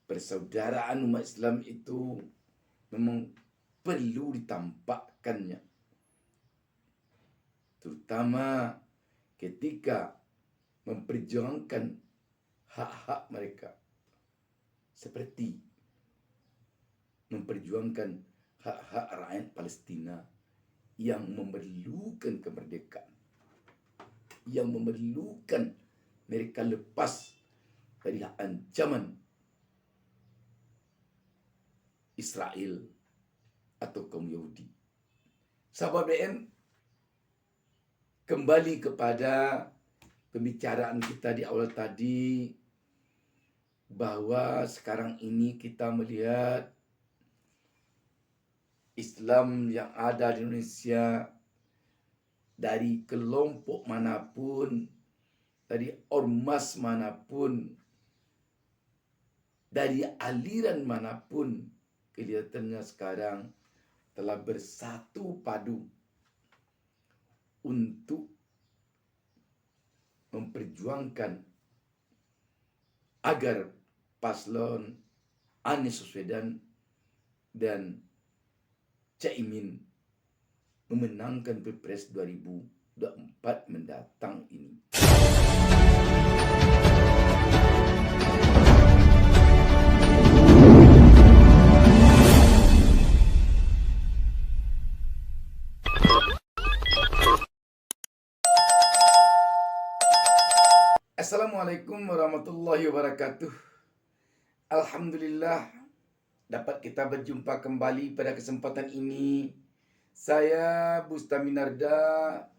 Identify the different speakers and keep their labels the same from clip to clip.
Speaker 1: persaudaraan umat Islam itu memang perlu ditampakkannya, terutama ketika memperjuangkan hak-hak mereka, seperti memperjuangkan hak-hak rakyat Palestina yang memerlukan kemerdekaan, yang memerlukan mereka lepas dari ancaman Israel atau kaum Yahudi. Sahabat BN, kembali kepada pembicaraan kita di awal tadi, bahwa sekarang ini kita melihat Islam yang ada di Indonesia, dari kelompok manapun, dari ormas manapun, dari aliran manapun, kelihatannya sekarang telah bersatu padu untuk memperjuangkan agar paslon Anies Baswedan dan Caimin memenangkan Pilpres 2024 mendatang ini. Assalamualaikum warahmatullahi wabarakatuh. Alhamdulillah dapat kita berjumpa kembali pada kesempatan ini. Saya Bustami Narda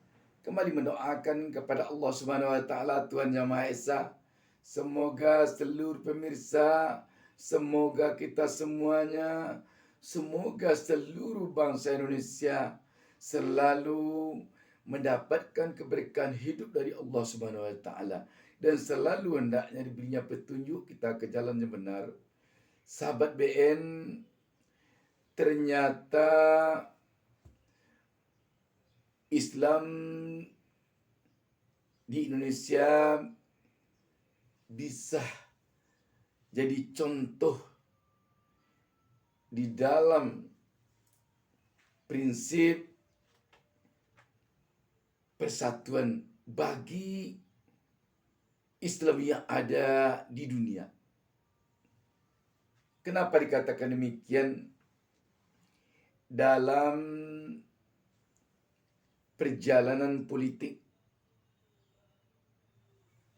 Speaker 1: kembali mendoakan kepada Allah Subhanahu wa taala, Tuhan Yang Maha Esa, semoga seluruh pemirsa, semoga kita semuanya, semoga seluruh bangsa Indonesia selalu mendapatkan keberkahan hidup dari Allah Subhanahu wa taala dan selalu hendaknya diberinya petunjuk kita ke jalan yang benar. Sahabat BN, ternyata Islam di Indonesia bisa jadi contoh di dalam prinsip persatuan bagi Islam yang ada di dunia. Kenapa dikatakan demikian? Dalam perjalanan politik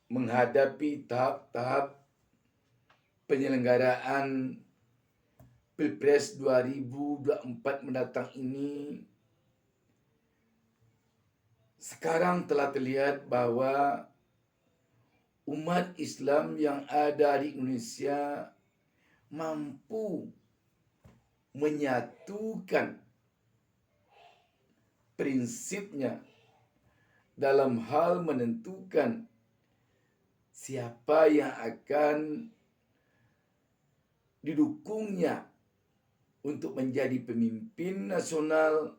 Speaker 1: menghadapi tahap-tahap penyelenggaraan Pilpres 2024 mendatang ini, sekarang telah terlihat bahwa umat Islam yang ada di Indonesia mampu menyatukan prinsipnya dalam hal menentukan siapa yang akan didukungnya untuk menjadi pemimpin nasional,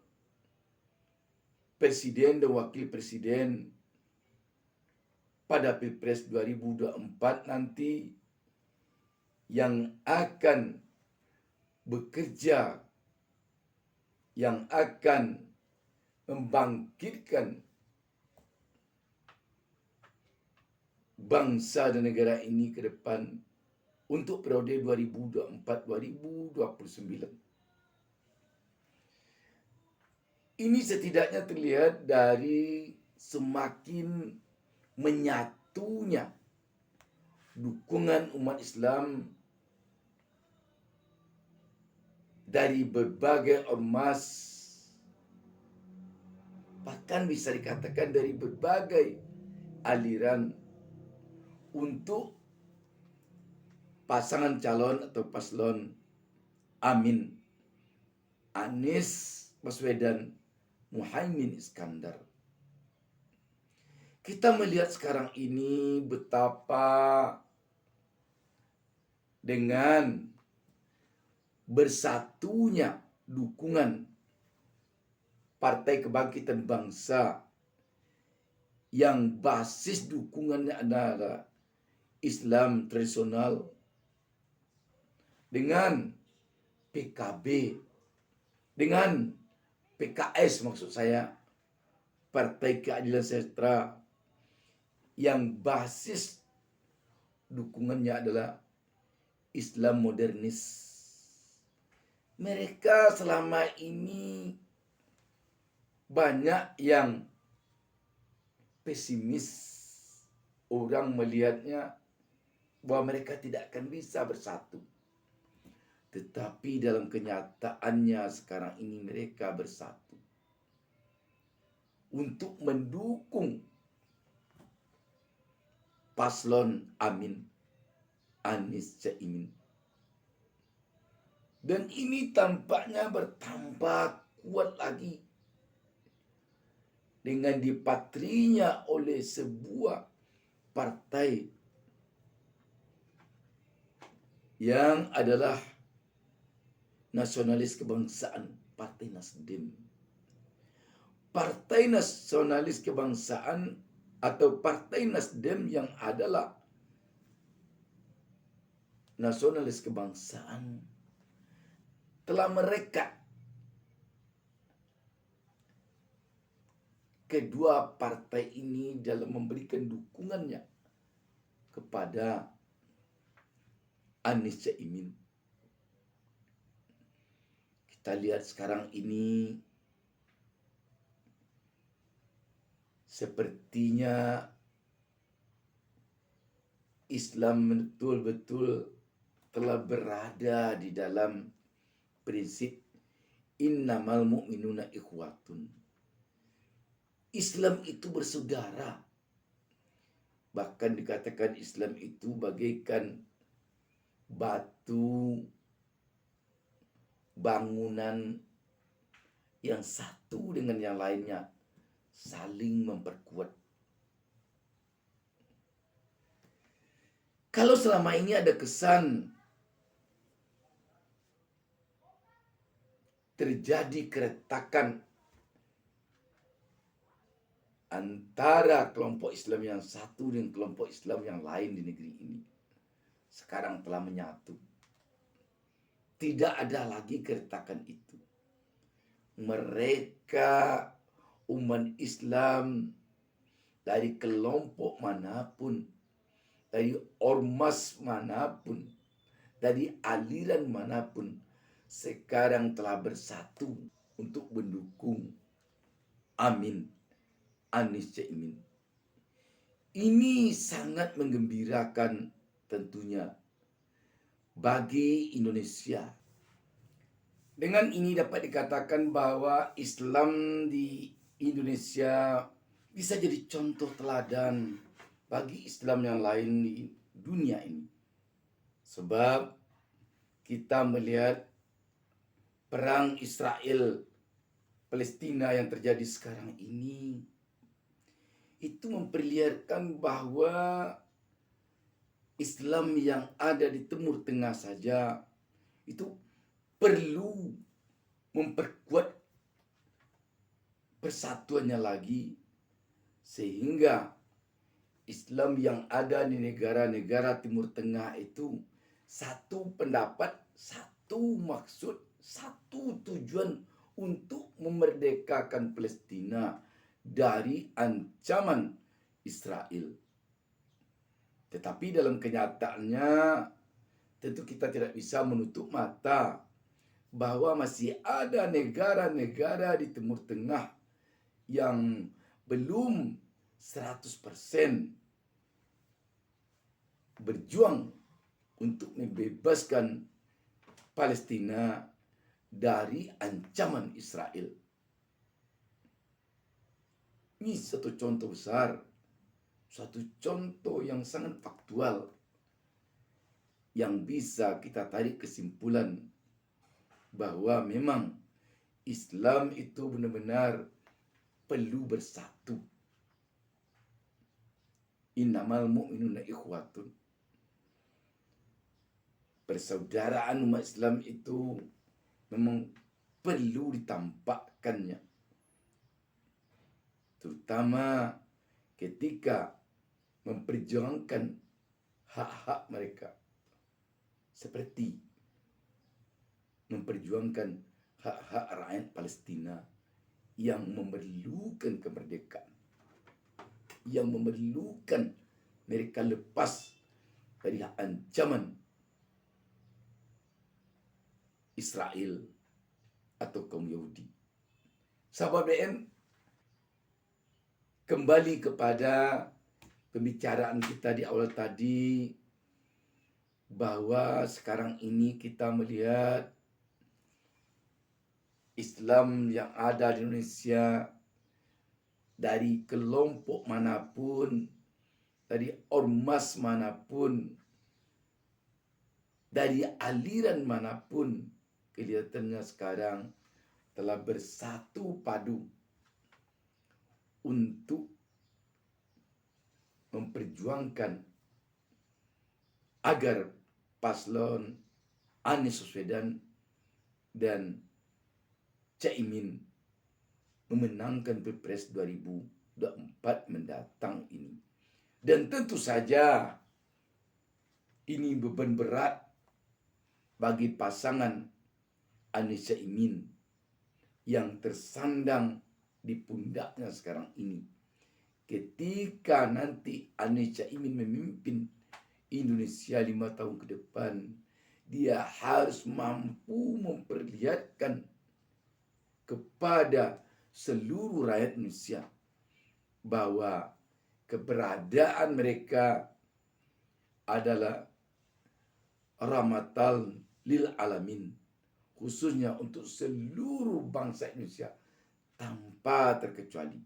Speaker 1: presiden dan wakil presiden pada Pilpres 2024 nanti, yang akan bekerja, yang akan membangkitkan bangsa dan negara ini ke depan untuk periode 2024-2029. Ini setidaknya terlihat dari semakin menyatunya dukungan umat Islam dari berbagai ormas, bahkan bisa dikatakan dari berbagai aliran, untuk pasangan calon atau paslon Amin, Anies Baswedan, Muhaimin Iskandar. Kita melihat sekarang ini betapa dengan bersatunya dukungan Partai Kebangkitan Bangsa yang basis dukungannya adalah Islam tradisional, dengan PKB, dengan PKS maksud saya, Partai Keadilan Sejahtera, yang basis dukungannya adalah Islam modernis. Mereka selama ini banyak yang pesimis. Orang melihatnya bahwa mereka tidak akan bisa bersatu. Tetapi dalam kenyataannya sekarang ini mereka bersatu untuk mendukung paslon Amin, Anies Caimin. Dan ini tampaknya bertambah kuat lagi dengan dipatrinya oleh sebuah partai yang adalah nasionalis kebangsaan, Partai Nasdem. Partai Nasionalis Kebangsaan atau Partai Nasdem yang adalah nasionalis kebangsaan telah merekat kedua partai ini dalam memberikan dukungannya kepada Anies Caimin. Kita lihat sekarang ini sepertinya Islam betul-betul telah berada di dalam prinsip innamal mu'minuna ikhwatun. Islam itu bersaudara. Bahkan dikatakan Islam itu bagaikan batu bangunan yang satu dengan yang lainnya saling memperkuat. Kalau selama ini ada kesan terjadi keretakan antara kelompok Islam yang satu dengan kelompok Islam yang lain di negeri ini, sekarang telah menyatu. Tidak ada lagi keretakan itu. Mereka umat Islam dari kelompok manapun, dari ormas manapun, dari aliran manapun, sekarang telah bersatu untuk mendukung Amin, Anies Caimin. Ini sangat menggembirakan tentunya bagi Indonesia. Dengan ini dapat dikatakan bahwa Islam di Indonesia bisa jadi contoh teladan bagi Islam yang lain di dunia ini. Sebab kita melihat perang Israel Palestina yang terjadi sekarang ini, itu memperlihatkan bahwa Islam yang ada di Timur Tengah saja itu perlu memperkuat persatuannya lagi, sehingga Islam yang ada di negara-negara Timur Tengah itu satu pendapat, satu maksud, satu tujuan untuk memerdekakan Palestina dari ancaman Israel. Tetapi dalam kenyataannya tentu kita tidak bisa menutup mata bahwa masih ada negara-negara di Timur Tengah yang belum 100% berjuang untuk membebaskan Palestina dari ancaman Israel. Ini satu contoh besar, satu contoh yang sangat faktual yang bisa kita tarik kesimpulan bahwa memang Islam itu benar-benar perlu bersatu. Innamal mu'minuna ikhwatun. Persaudaraan umat Islam itu memang perlu ditampakkannya, terutama ketika memperjuangkan hak-hak mereka, seperti memperjuangkan hak-hak rakyat Palestina yang memerlukan kemerdekaan, yang memerlukan mereka lepas dari ancaman Israel atau kaum Yahudi. Sahabat BM, kembali kepada pembicaraan kita di awal tadi, bahwa sekarang ini kita melihat Islam yang ada di Indonesia, dari kelompok manapun, dari ormas manapun, dari aliran manapun, kelihatannya sekarang telah bersatu padu untuk memperjuangkan agar paslon Anies Baswedan dan Caimin memenangkan Pilpres 2024 mendatang ini. Dan tentu saja ini beban berat bagi pasangan Anies Caimin yang tersandang di pundaknya sekarang ini. Ketika nanti Anies Caimin memimpin Indonesia 5 tahun ke depan, dia harus mampu memperlihatkan kepada seluruh rakyat Indonesia bahwa keberadaan mereka adalah rahmatan lil alamin, khususnya untuk seluruh bangsa Indonesia tanpa terkecuali.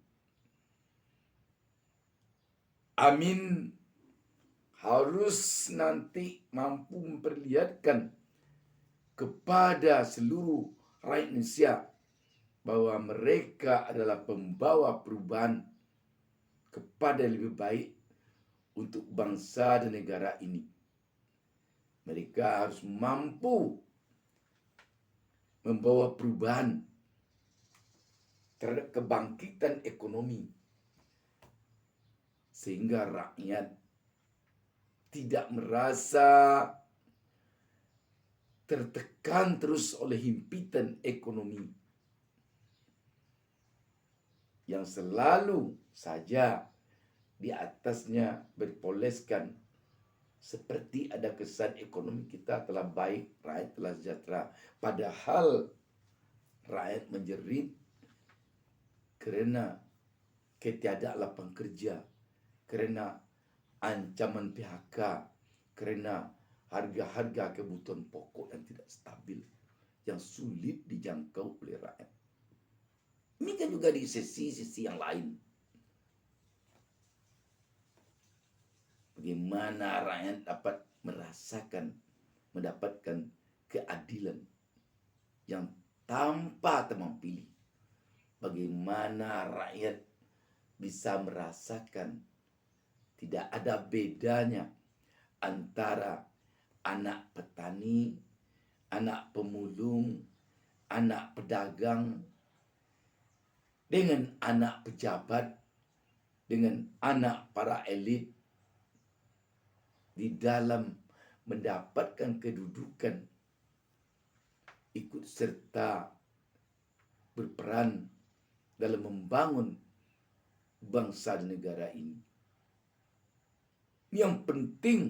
Speaker 1: Amin harus nanti mampu memperlihatkan kepada seluruh rakyat Indonesia bahwa mereka adalah pembawa perubahan kepada lebih baik untuk bangsa dan negara ini. Mereka harus mampu membawa perubahan terhadap kebangkitan ekonomi, sehingga rakyat tidak merasa tertekan terus oleh himpitan ekonomi yang selalu saja di atasnya berpoleskan seperti ada kesan ekonomi kita telah baik, rakyat telah sejahtera. Padahal rakyat menjerit karena ketiadaan lapangan kerja, karena ancaman PHK, karena harga-harga kebutuhan pokok yang tidak stabil, yang sulit dijangkau oleh rakyat. Demikian juga di sisi-sisi yang lain. Bagaimana rakyat dapat mendapatkan keadilan yang tanpa tebang pilih. Bagaimana rakyat bisa merasakan tidak ada bedanya antara anak petani, anak pemulung, anak pedagang, dengan anak pejabat, dengan anak para elit di dalam mendapatkan kedudukan, ikut serta berperan dalam membangun bangsa dan negara ini. Yang penting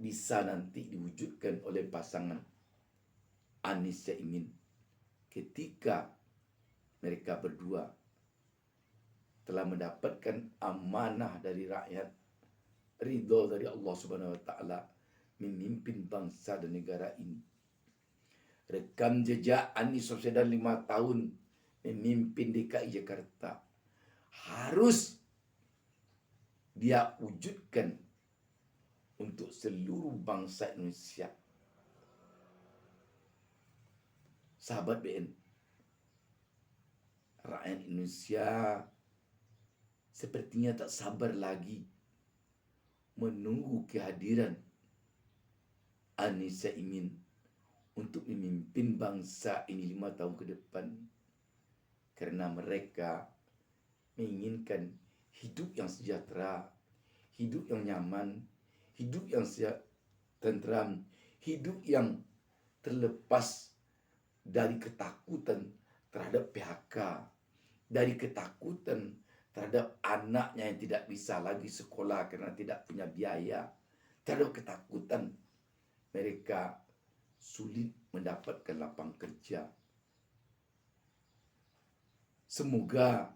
Speaker 1: bisa nanti diwujudkan oleh pasangan Anies Caimin ketika mereka berdua telah mendapatkan amanah dari rakyat, ridho dari Allah Subhanahu wa taala memimpin bangsa dan negara ini. Rekam jejak Anies Baswedan 5 tahun memimpin DKI Jakarta harus dia wujudkan untuk seluruh bangsa Indonesia. Sahabat BN, rakyat Indonesia sepertinya tak sabar lagi menunggu kehadiran Anies Caimin untuk memimpin bangsa ini 5 tahun ke depan. Karena mereka menginginkan hidup yang sejahtera, hidup yang nyaman, hidup yang tentram, hidup yang terlepas dari ketakutan terhadap PHK, dari ketakutan terhadap anaknya yang tidak bisa lagi sekolah karena tidak punya biaya, terhadap ketakutan mereka sulit mendapatkan lapangan kerja. Semoga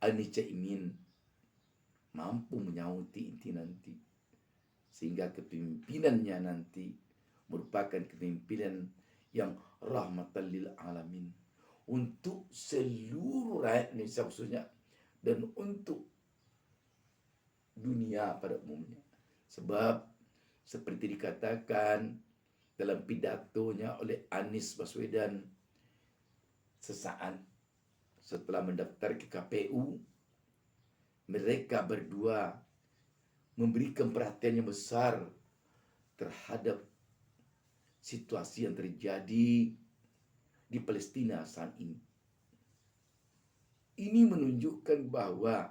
Speaker 1: Ani Caimin mampu menyauti inti nanti, sehingga kepemimpinannya nanti merupakan kepemimpinan yang rahmatan lil alamin untuk seluruh rakyat Indonesia khususnya, dan untuk dunia pada umumnya. Sebab seperti dikatakan dalam pidatonya oleh Anies Baswedan sesaat setelah mendaftar ke KPU, mereka berdua memberikan perhatian yang besar terhadap situasi yang terjadi di Palestina saat ini. Ini menunjukkan bahwa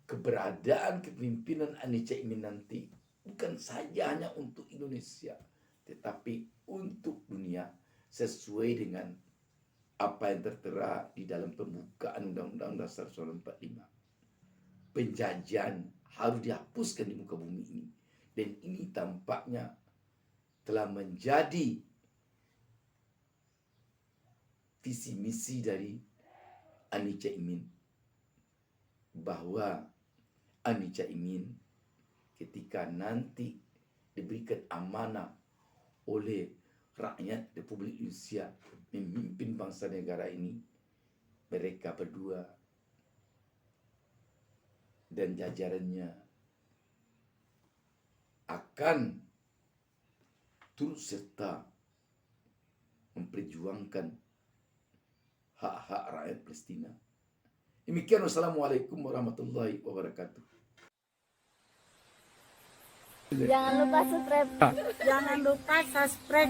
Speaker 1: keberadaan kepemimpinan Ani Caimin nanti bukan saja hanya untuk Indonesia, tetapi untuk dunia, sesuai dengan apa yang tertera di dalam pembukaan Undang-Undang Dasar 1945. Penjajahan harus dihapuskan di muka bumi ini. Dan ini tampaknya telah menjadi visi misi dari Ani Caimin, bahwa Ani Caimin ketika nanti diberikan amanah oleh rakyat Republik Indonesia memimpin bangsa negara ini, mereka berdua dan jajarannya akan turut serta memperjuangkan hak-hak rakyat Palestina. Demikian, wassalamualaikum warahmatullahi wabarakatuh.
Speaker 2: Jangan lupa subscribe.